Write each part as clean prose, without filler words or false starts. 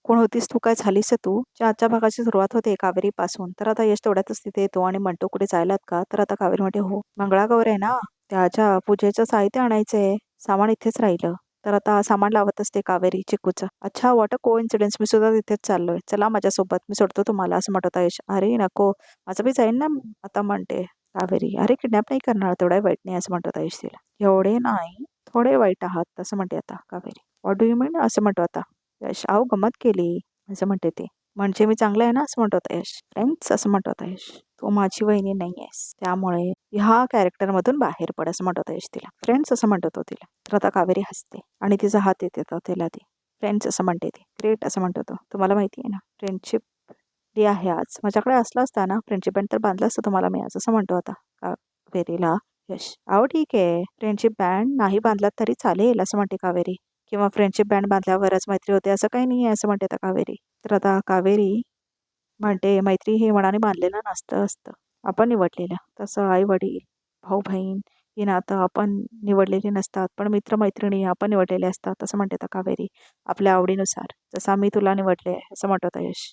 कोण होतीस तू? काय झालीस तू? आजच्या भागाची सुरुवात होते कावेरी पासून. तर आता यश तेवढ्यातच तिथे येतो आणि म्हणतो कुठे जायलात का? तर आता कावेरी म्हणते हो. मंगळागौर आहे ना, त्याच्या पूजेचं साहित्य आणायचंय. सामान इथेच राहिलं. तर आता सामान लावत असते कावेरी चिकूचं. अच्छा, वॉट अ कोइन्सिडन्स, मी सुद्धा तिथेच चाललोय. चला माझ्यासोबत, मी सोडतो तुम्हाला, असं म्हणत होता यश. अरे नको, माझं बी जाईन ना आता, म्हणते कावेरी. अरे किडनॅप नाही करणार तेवढ्या वाईट नाही, असं म्हणत होता यश तिला. एवढे नाही, थोडे वाईट आहात असं म्हणते आता कावेरी. व्हॉट डू यू मीन, असं म्हणतो आता यश. अहो गमत केली असं म्हणते ते. म्हणजे मी चांगलं आहे ना, असं म्हणतो होता यश. फ्रेंड्स, असं म्हणतो होता यश. तू माझी वहिनी नाही आहेस, त्यामुळे ह्या कॅरेक्टर मधून बाहेर पड, असं म्हणत होता यश तिला. फ्रेंड्स, असं म्हणतो तो तिला. तर आता कावेरी हसते आणि तिचा हात येते तिला ती. फ्रेंड्स असं म्हणते ती. ग्रेट, असं म्हणतो तो. तुम्हाला माहिती आहे ना, फ्रेंडशिप डे आहे आज. माझ्याकडे असला असता ना फ्रेंडशिप बँड, तर बांधलं असतं तुम्हाला मी आज, असं म्हणतो आता कावेरीला यश. अहो ठीक आहे, फ्रेंडशिप बँड नाही बांधलात तरी चालेल, असं म्हणते कावेरी. किंवा फ्रेंडशिप बँड बांधल्यावरच मैत्री होते असं काही नाही आहे, असं म्हणते आता कावेरी. तर आता कावेरी म्हणते मैत्री हे मनाने बांधलेलं नसतं असतं, आपण निवडलेलं. तसं आई वडील, भाऊ बहीण ही नातं आपण निवडलेली नसतात, पण मित्र मैत्रिणी आपण निवडलेले असतात, असं म्हणते आता कावेरी. आपल्या आवडीनुसार, जसं मी तुला निवडले आहे, असं म्हणतो आता यश.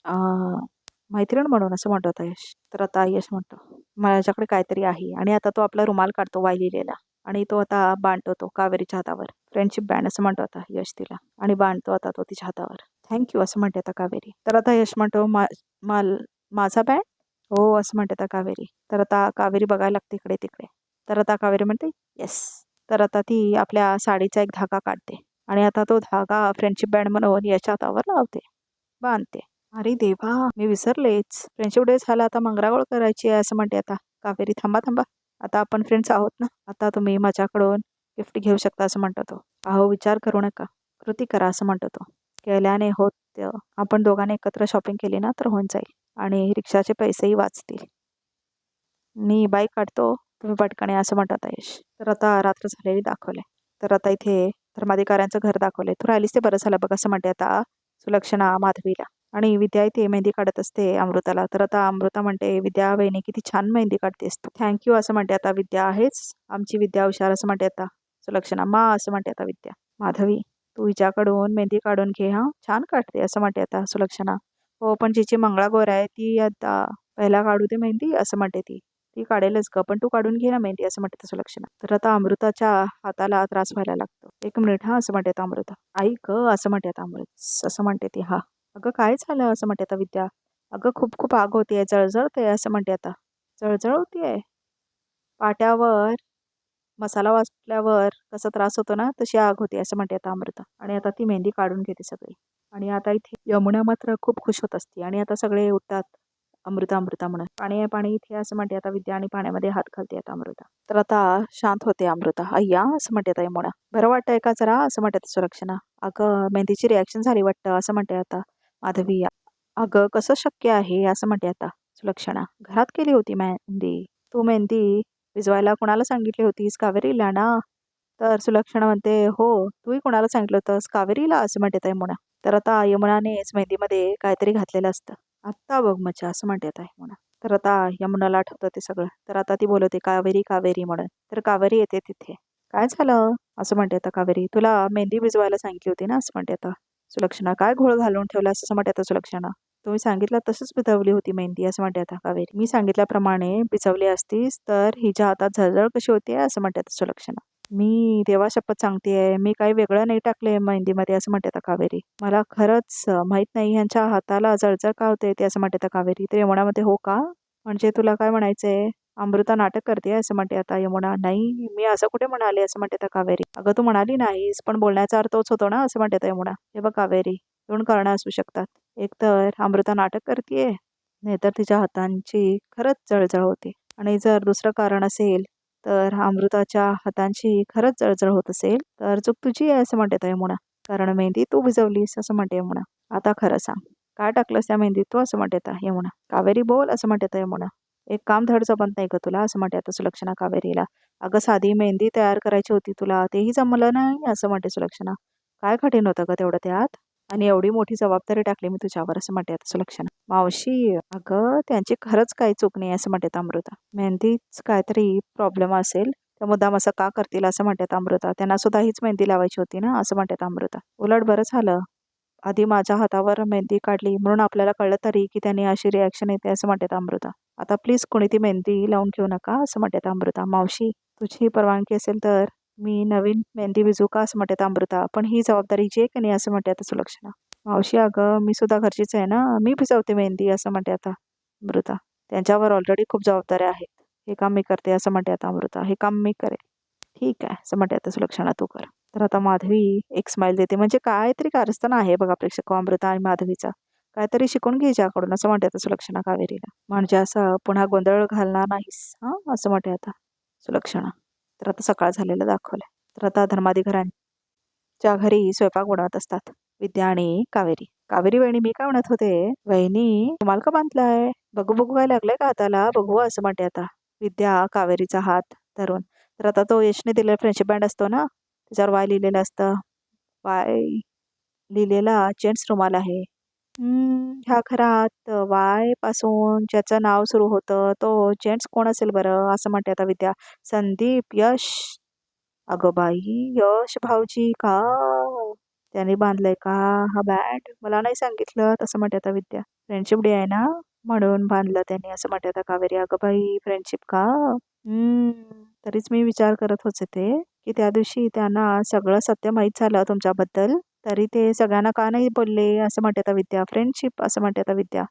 मैत्रीण म्हणून, असं म्हणतो आता यश. तर आता यश म्हणतो माझ्याकडे काहीतरी आहे, आणि आता तो आपला रुमाल काढतो वाय लिहिलेला, आणि तो आता बांधतो तो कावेरीच्या हातावर. फ्रेंडशिप बँड, असं म्हणतो आता यश तिला, आणि बांधतो आता तो तिच्या हातावर. थँक्यू, असं म्हणते आता कावेरी. तर आता यश म्हणतो माझा बँड? हो, असं म्हणते आता कावेरी. तर आता कावेरी बघायला लागते इकडे तिकडे. तर आता कावेरी म्हणते येस. तर आता ती आपल्या साडीचा एक धागा काढते, आणि आता तो धागा फ्रेंडशिप बँड म्हणून यशच्या हातावर लावते, बांधते. अरे देवा, मी विसरलेच. फ्रेंडशिप डे झाला, आता मंगळागौर करायची आहे, असं म्हणते आता कावेरी. थांबा थांबा, आता आपण फ्रेंड्स आहोत ना, आता तुम्ही माझ्याकडून गिफ्ट घेऊ शकता, असं म्हणतो तो. अहो विचार करू नका, कृती करा, असं म्हणतो तो. केल्याने होत, आपण दोघांनी एकत्र शॉपिंग केली ना तर होऊन जाईल, आणि रिक्षाचे पैसेही वाचतील. मी बाईक काढतो, तुम्ही पटकने, असं म्हणतात यश. तर आता रात्र झालेली दाखवले. तर आता इथे धर्माधिकाऱ्यांचं घर दाखवले. तू राहिलीस ते बरं झालं बघ, असं म्हणते आता सुलक्षणा माधवीला. आणि विद्या इथे मेहंदी काढत असते अमृताला. तर आता अमृता म्हणते विद्या वहिनी किती छान मेहंदी काढतेस तू. थँक्यू, असं म्हणते आता विद्या. आहेच आमची विद्या हुशार, असं म्हणते आता सुलक्षणा. असं म्हणते आता विद्या. माधवी, तू हिच्याकडून मेहंदी काढून घे, हा छान काढते, असं म्हणते आता सुलक्षणा. हो, पण जिची मंगळागौर आहे ती आता पहिला काढू दे मेहंदी, असं म्हणते ती. ती काढेलच ग, पण तू काढून घे ना मेहंदी, असं म्हणते सुलक्षणा. तर आता अमृताच्या हाताला त्रास व्हायला लागतो. एक मिनिट हा, असं म्हणते आता अमृता. आई ग, असं म्हणते आता अमृत. असं म्हणते ती. हा अगं काय झालं, असं म्हणते आता विद्या. अगं खूप खूप आग होतीये, जळजळते, असं म्हणते आता. जळजळ होतीये पाट्यावर, मसाला वाटल्यावर कसा त्रास होतो ना, तशी आग होती, असं म्हणते आता अमृता. आणि आता ती मेहंदी काढून घेते सगळी. आणि आता इथे यमुना मात्र खूप खुश होत असते, आणि आता सगळे उठतात अमृता अमृता म्हणून. पाणी आहे पाणी इथे, असं म्हणते आता विद्या, आणि पाण्यामध्ये हात घालते आता अमृता. तर आता शांत होते अमृता. अय्या, असं म्हणते आता यमुना. बरं वाटतंय का जरा, असं म्हणते आता सुलक्षणा. अगं मेहंदीची रिॲक्शन झाली वाटतं, असं म्हणते आता माधवी. अगं कसं शक्य आहे, असं म्हणते आता सुलक्षणा. घरात केली होती मेहंदी. तू मेहंदी भिजवायला कोणाला सांगितली होतीस? कावेरीला ना? तर सुलक्षणा म्हणते हो, तूही कोणाला सांगितलं होतंस? कावेरीला, असं म्हणते आता यमुना. तर आता यमुनानेच मेहंदीमध्ये काहीतरी घातलेलं असतं. आत्ता बघ मजा, असं म्हणते आता यमुना. तर आता यमुनाला आठवतं ते सगळं. तर आता ती बोलवते कावेरी कावेरी म्हणून. तर कावेरी येते तिथे. काय झालं, असं म्हणते आता कावेरी. तुला मेहंदी भिजवायला सांगितली होती ना, असं म्हणते आता सुलक्षणा. काय घोळ घालून ठेवला, असं म्हणते आता सुलक्षणा. तुम्ही सांगितलं तसंच भिजवली होती मेहंदी, असं म्हणते आता कावेरी. मी सांगितल्याप्रमाणे भिजवली असतीस तर हिच्या हातात झळझळ कशी होती, असं म्हणते आता सुलक्षणा. मी देवा शपथ सांगतेय, मी काही वेगळं नाही टाकले मेहंदीमध्ये, असं म्हणते आता कावेरी. मला खरंच माहित नाही ह्यांच्या हाताला जळजळ का होते ते, असं म्हणते आता कावेरी. तर यमुनामध्ये हो का, म्हणजे तुला काय म्हणायचंय? अमृता नाटक करते, असं म्हणते आता यमुना. नाही, मी असं कुठे म्हणाले, असं म्हणते आता कावेरी. अगं तू म्हणाली नाहीस, पण बोलण्याचा अर्थ तोच होतो ना, असं म्हणते आता यमुना. हे बघ कावेरी, दोन कारणं असू शकतात. एक तर अमृता नाटक करतेय, नाहीतर तिच्या हातांची खरंच जळजळ होते. आणि जर दुसरं कारण असेल, तर अमृताच्या हातांची खरंच जळजळ होत असेल तर चूक तुझी आहे, असं म्हणते यमुना. कारण मेहंदी तू भिजवलीस, असं म्हणते यमुना. आता खरं सांग, काय टाकलंस त्या मेहंदीत तू, असं म्हणते आता यमुना. कावेरी बोल, असं म्हणते यमुना. एक काम धड जमत नाही का तुला, असं म्हणते आता सुलक्षणा कावेरीला. अगं साधी मेहंदी तयार करायची होती तुला, तेही जमलं नाही, असं म्हणते सुलक्षणा. काय कठीण होतं ग तेवढं त्यात, आणि एवढी मोठी जबाबदारी टाकली मी तुझ्यावर, असं म्हणते आता सुलक्षणा. मावशी, अगं त्यांची खरंच काही चूक नाही, असं म्हणते अमृता. मेहंदीच काहीतरी प्रॉब्लेम असेल, त्या मुद्दाम असं का करतील, असं म्हणतात अमृता. त्यांना सुद्धा हीच मेहंदी लावायची होती ना, असं म्हणतात अमृता. उलट बरं झालं आधी माझ्या हातावर मेहंदी काढली म्हणून आपल्याला कळलं तरी की त्यांनी अशी रिॲक्शन येते असं म्हणतात अमृता. आता प्लीज कोणी ती मेहंदी लावून घेऊ नका असं म्हणतात अमृता. मावशी तुझी परवानगी असेल तर मी नवीन मेहंदी विझू का असं म्हणतात अमृता. पण ही जबाबदारीची आहे की नाही असं म्हणते आता सुलक्षणा. मावशी अगं मी सुद्धा घरचीच आहे ना, मी भिजवते मेहंदी असं म्हणते आता अमृता. त्यांच्यावर ऑलरेडी खूप जबाबदाऱ्या आहेत. हे काम मी करते असं म्हणते आता अमृता. हे काम मी करेन. ठीक आहे असं म्हणते आता सुलक्षणा तू कर. तर आता माधवी एक स्माईल देते. म्हणजे काहीतरी कारस्थान आहे बघा प्रेक्षक अमृता आणि माधवीचा. काहीतरी शिकून घे हिच्याकडून असं म्हणते आता सुलक्षणा कावेरीला. म्हणजे असं पुन्हा गोंधळ घालणार नाहीस हां असं म्हणते आता सुलक्षणा. तर आता सकाळ झालेलं दाखवलंय. तर आता धर्माधिकाऱ्यांच्या घरी स्वयंपाक बनवत असतात विद्या आणि कावेरी. कावेरी वहिनी मी काय म्हणत होते, वहिनी तुम्हाला का बांधलाय? बघू बघू काय लागलंय का हाताला? बघू असं म्हणते आता विद्या कावेरीचा हात धरून. तर आता तो यशने दिलेला फ्रेंडशिप बँड असतो ना, त्याच्यावर वाय लिहिलेलं असतं. वाय लिहिलेला जेंट्स रुमाल आहे. ह्या घरात वाय पासून ज्याचं नाव सुरू होतं तो जेंट्स कोण असेल बरं असं म्हणते आता विद्या. संदीप, यश. अगं बाई यश भाऊजी का त्याने बांधलंय का हा बँड? मला नाही सांगितलं तसं म्हणते आता विद्या. फ्रेंडशिप डे आहे ना म्हणून बांधलं त्यांनी असं म्हणते आता कावेरी. अगं बाई फ्रेंडशिप का? तरीच मी विचार करत होते ते की त्या दिवशी त्यांना सगळं सत्य माहीत झालं तुमच्याबद्दल तरी ते सगळ्यांना का नाही बोलले असं म्हणते आता विद्या. फ्रेंडशिप असं म्हणते आता विद्या.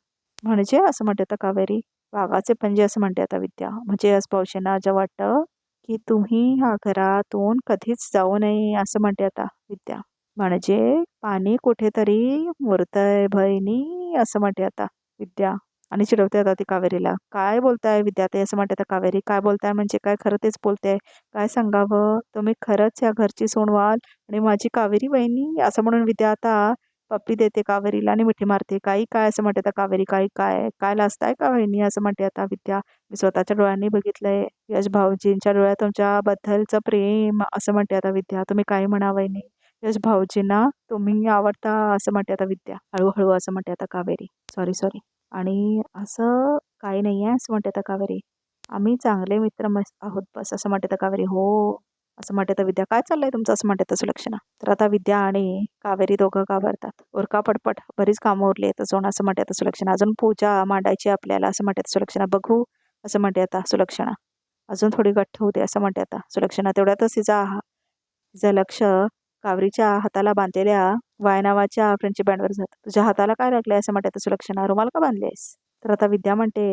म्हणजे असं म्हणते आता कावेरी. वाघाचे पंजे असं म्हणते आता विद्या. म्हणजे अस्पृश्यांना असं वाटतं की तुम्ही ह्या घरातून कधीच जाऊ नये असं म्हणते आता विद्या. म्हणजे पाणी कुठेतरी मुरतंय बहिणी असं म्हणते आता विद्या. आणि चिडवते आता ती कावेरीला. काय बोलताय विद्या ते असं म्हणते आता कावेरी. काय बोलताय म्हणजे काय? खरं तेच बोलते. काय सांगावं? तुम्ही खरंच या घरची सून व्हाल आणि माझी कावेरी वहिनी असं म्हणून विद्या आता पप्पी देते कावेरीला आणि मिठी मारते. काही काय असं म्हणते आता कावेरी. काही काय काय लाजताय का वहिनी असं म्हणते आता विद्या. मी स्वतःच्या डोळ्यांनी बघितलंय यश भाऊजींच्या डोळ्यात तुमच्याबद्दलचं प्रेम असं म्हणते आता विद्या. तुम्ही काही म्हणा वहिनी. यश भाऊजींना तुम्ही आवडता असं म्हणते आता विद्या. हळूहळू असं म्हणते आता कावेरी. Sorry sorry. आणि असं काही नाही आहे असं म्हणते आता कावेरी. आम्ही चांगले मित्र आहोत बस असं म्हणते आता कावेरी. हो असं म्हणते तर विद्या. काय चाललंय तुमचं असं म्हणते तर सुलक्षणा. तर आता विद्या आणि कावेरी दोघं घाबरतात. उरका पटपट बरीच कामं उरली आहेत अजून असं म्हणते आता सुलक्षणा. अजून पूजा मांडायची आपल्याला असं म्हणते सुलक्षणा. बघू असं म्हणते आता सुलक्षणा. अजून थोडी गठ्ठ होते असं म्हणते आता सुलक्षणा. तेवढ्यातच तिचं लक्ष कावेरीच्या हाताला बांधलेल्या वाय नावाच्या फ्रेंडशिप बँडवर जातं. तुझ्या हाताला काय लागलंय असं म्हणते आता सुलक्षणा. रुमाल का बांधलेस? तर आता विद्या म्हणते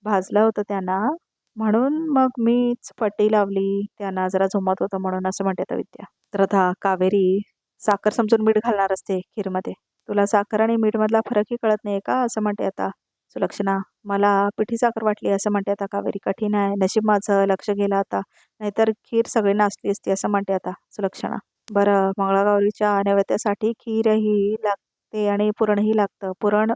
भाजलं होतं त्यांना म्हणून मग मीच पट्टी लावली. त्यांना जरा झोमत होतं म्हणून असं म्हणते आता विद्या. तर आता कावेरी साखर समजून मीठ घालणार असते खीरमध्ये. तुला साखर आणि मीठ मधला फरकही कळत नाही का असं म्हणते आता सुलक्षणा. मला पिठी साखर वाटली असं म्हणते आता कावेरी. कठीण आहे नशीब माझं लक्ष गेलं आता नाहीतर खीर सगळी नाचली असती असं म्हणते आता सुलक्षणा. बरं मंगळागौरीच्या नैवेद्यासाठी खीरही लागते आणि पुरणही लागतं. पुरण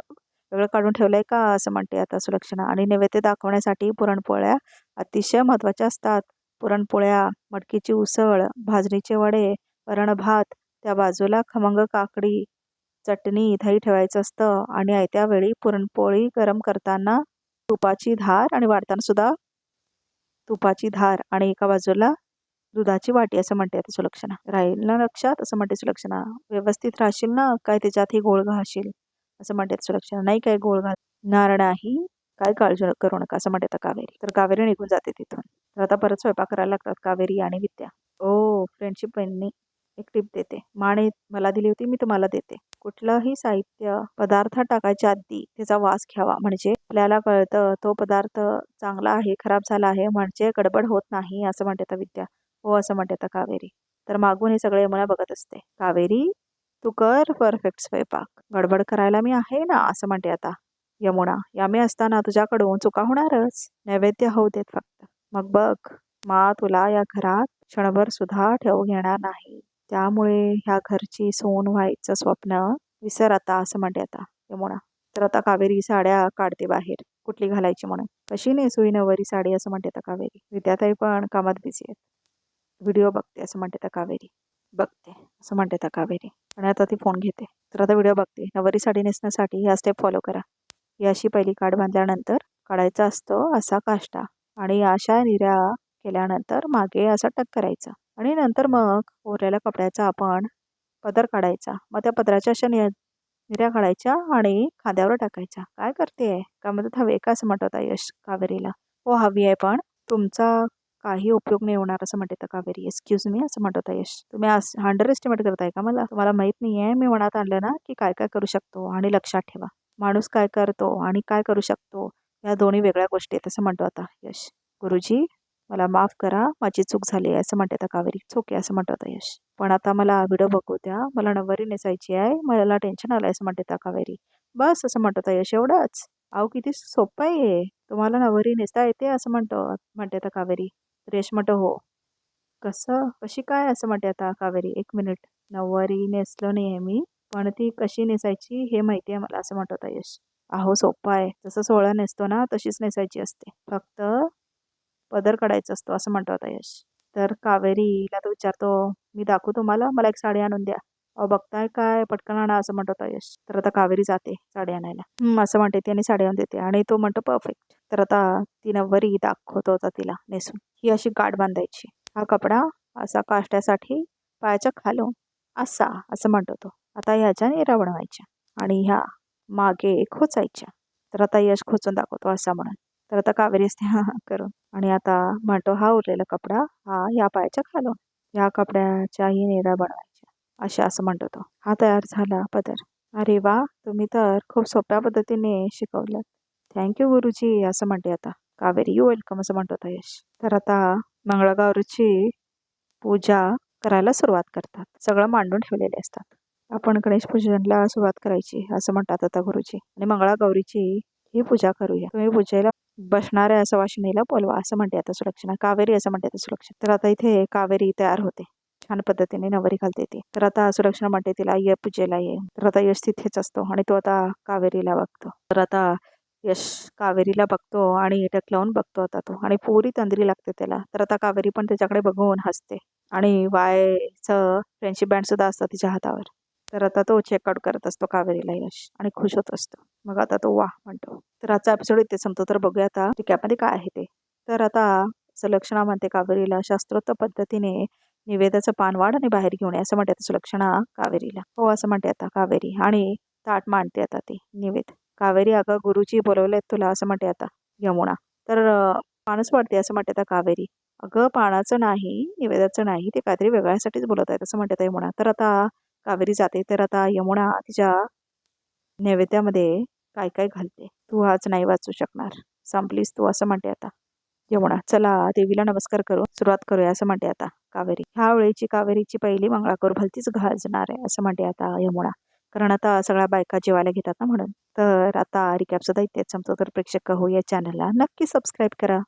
वेगळं काढून ठेवलंय का असं म्हणते आता सुलक्षणा. आणि नैवेद्य दाखवण्यासाठी पुरणपोळ्या अतिशय महत्त्वाच्या असतात. पुरणपोळ्या, मटकीची उसळ, भाजणीचे वडे, वरण भात, त्या बाजूला खमंग काकडी, चटणी, दही ठेवायचं असतं. आणि आयत्या वेळी पुरणपोळी गरम करताना तुपाची धार आणि वाढताना सुद्धा तुपाची धार आणि एका बाजूला दुधाची वाटी असं म्हणते आता सुलक्षणा. राहील ना लक्षात असं म्हणते सुलक्षणा. व्यवस्थित राहशील ना काय त्याच्यातही गोळ घालशील असं म्हणते सुलक्षणा. नाही काय गोळ घालणार नाही काय काळजी करू नका असं म्हणते आता कावेरी. तर कावेरी निघून जाते तिथून. तर आता परत स्वयंपाक करायला लागतात कावेरी आणि विद्या. ओ फ्रेंडशिप बहिणी एक टिप देते. माणे मला दिली होती मी तुम्हाला देते. कुठलंही साहित्य पदार्थ टाकायच्या आधी त्याचा वास घ्यावा म्हणजे आपल्याला कळतं तो पदार्थ चांगला आहे खराब झाला आहे म्हणजे गडबड होत नाही असं म्हणते आता विद्या. हो असं म्हणते आता कावेरी. तर मागून हे सगळे यमुना बघत असते. कावेरी तू कर परफेक्ट स्वयंपाक. गडबड करायला मी आहे ना असं म्हणते आता यमुना. यामी असताना तुझ्याकडून चुका होणारच. नैवेद्य होऊ देत फक्त. मग बघ मा तुला या घरात क्षणभर सुद्धा ठेवू घेणार नाही. त्यामुळे ह्या घरची सून व्हायचं स्वप्न विसर आता असं म्हणते आता यमुना. तर आता कावेरी साड्या काढते बाहेर कुठली घालायची म्हणून. कशी नेसुई नवरी साडी असं म्हणते आता कावेरी. विद्याताई पण कामात बिझी आहेत. व्हिडिओ बघते असं म्हणते आता कावेरी. बघते असं म्हणते आता कावेरी. आणि आता ती फोन घेते. तर आता व्हिडिओ बघते. नवरी साडी नेसण्यासाठी ह्या स्टेप फॉलो करा. ही अशी पहिली काठ बांधल्यानंतर काढायचा असतो असा काष्टा आणि अशा निऱ्या केल्यानंतर मागे असा टक करायचा आणि नंतर मग उरलेल्या कपड्याचा आपण पदर काढायचा. मग त्या पदराच्या अशा मिऱ्या काढायच्या आणि खांद्यावर टाकायच्या. काय करतेय? का मदत हवी आहे का असं म्हणत होता यश कावेरीला. हो हवी आहे, पण तुमचा काही उपयोग नाही होणार असं म्हणते कावेरी. एक्सक्यूज मी असं म्हणत होता यश. तुम्ही अंडर एस्टिमेट करताय का मला? तुम्हाला माहित नाहीये मी मनात आणलं ना की काय काय करू शकतो. आणि लक्षात ठेवा, माणूस काय करतो आणि काय करू शकतो या दोन्ही वेगळ्या गोष्टी आहेत असं म्हणतो आता यश. गुरुजी मला माफ करा, माझी चूक झाली आहे असं म्हणते आता कावेरी. चूक आहे असं म्हणत होता यश. पण आता मला व्हिडिओ बघू द्या, मला नववारी नेसायची आहे, मला टेन्शन आलंय असं म्हणते आता कावेरी. बस असं म्हणत होता यश. एवढंच? अहो किती सोपं आहे, तुम्हाला नववारी नेसता येते असं म्हणते आता कावेरी. तर यश म्हणतो हो. कसं कशी काय असं म्हणते आता कावेरी. एक मिनिट, नऊवारी नेसलो नाही आहे मी, पण ती कशी नेसायची हे माहिती आहे मला असं म्हणत होता यश. अहो सोपं आहे, जसं सोहळा नेसतो ना तशीच नेसायची असते, फक्त पदर काढायचा असतो असं म्हणतो होता यश. तर कावेरीला तो विचारतो, मी दाखवू तुम्हाला, मला एक साडी आणून द्या. अहो बघताय काय, पटकन आणा असं म्हणत होता यश. तर आता कावेरी जाते साडी आणायला. असं म्हणते ती आणि साडी आणून देते आणि तो म्हणतो परफेक्ट. तर आता ती नववारी दाखवतो होता तिला नेसून. ही अशी गाठ बांधायची, हा कपडा असा काष्ट्यासाठी पायाच्या खालून असा असं म्हणतो तो. आता ह्याच्या नेरा बनवायच्या आणि ह्या मागे खोचायच्या. तर आता यश खोचून दाखवतो असा म्हणून. तर आता कावेरी असते हा हा करून. आणि आता म्हणतो हा उरलेला कपडा हा या पायाच्या खालून, या कपड्याच्याही नेरा बनवायच्या अशा असं म्हणतो तो. हा तयार झाला पदर. अरे वा, तुम्ही तर खूप सोप्या पद्धतीने शिकवलं. थँक्यू गुरुजी असं म्हणते आता कावेरी. यू वेलकम असं म्हणतो आता यश. तर आता मंगळागौरीची पूजा करायला सुरुवात करतात. सगळं मांडून ठेवलेले असतात. आपण गणेश पूजनला सुरुवात करायची असं म्हणतात आता गुरुजी. आणि मंगळागौरीची ही पूजा करूया. तुम्ही पूजेला बसणाऱ्या सुवासिनीला बोलवा असं म्हणते आता सुलक्षणा. कावेरी असं म्हणते आता सुलक्षणा. तर आता इथे कावेरी तयार होते, छान पद्धतीने नवरी घालते ती. तर आता सुलक्षणा म्हणते तिला ये पूजेला ये. तर आता यश तिथेच असतो आणि तो आता कावेरीला बघतो. तर आता यश कावेरीला बघतो आणि टकलावून बघतो आता तो, आणि पुरी तंद्री लागते त्याला. तर आता कावेरी पण त्याच्याकडे बघून हसते आणि वायचं फ्रेंडशिप बँड सुद्धा असतं तिच्या हातावर. तर आता तो चेकआउट करत असतो कावेरीला यश आणि खुश होत असतो. मग आता तो वाह म्हणतो. तर आजचा एपिसोड इथे संपतो. तर बघूया आता रिकॅपमध्ये काय आहे ते. तर आता सुलक्षणा म्हणते कावेरीला, शास्त्रोक्त पद्धतीने निवेदाचं पान वाढ आणि बाहेर घेऊन ये असं म्हणते आता सुलक्षणा कावेरीला. हो असं म्हणते आता कावेरी आणि ताट मांडते आता ती निवेद. कावेरी अगं गुरुजी बोलवलेत तुला असं म्हणते आता यमुना. तर पानच वाढते असं म्हणते आता कावेरी. अगं पानाचं नाही, निवेदाचं नाही, ते काहीतरी वेगळ्यासाठीच बोलत आहेत असं म्हणते आता यमुना. तर आता कावेरी जाते. तर आता यमुना तिच्या नैवेद्यामध्ये काय काय घालते. तू आज नाही वाचू शकणार, संपलीस तू असं म्हणते आता यमुना. चला देवीला नमस्कार करू सुरुवात करूया असं म्हणते आता कावेरी. ह्या वेळेची कावेरीची पहिली मंगळागौर भलतीच गाजणार आहे असं म्हणते आता यमुना. कारण आता सगळ्या बायका जेवायला घेतात ना म्हणून. तर आता रिकॅप सुद्धा इथेच संपतो. तर प्रेक्षक हो या चॅनलला नक्की सबस्क्राईब करा.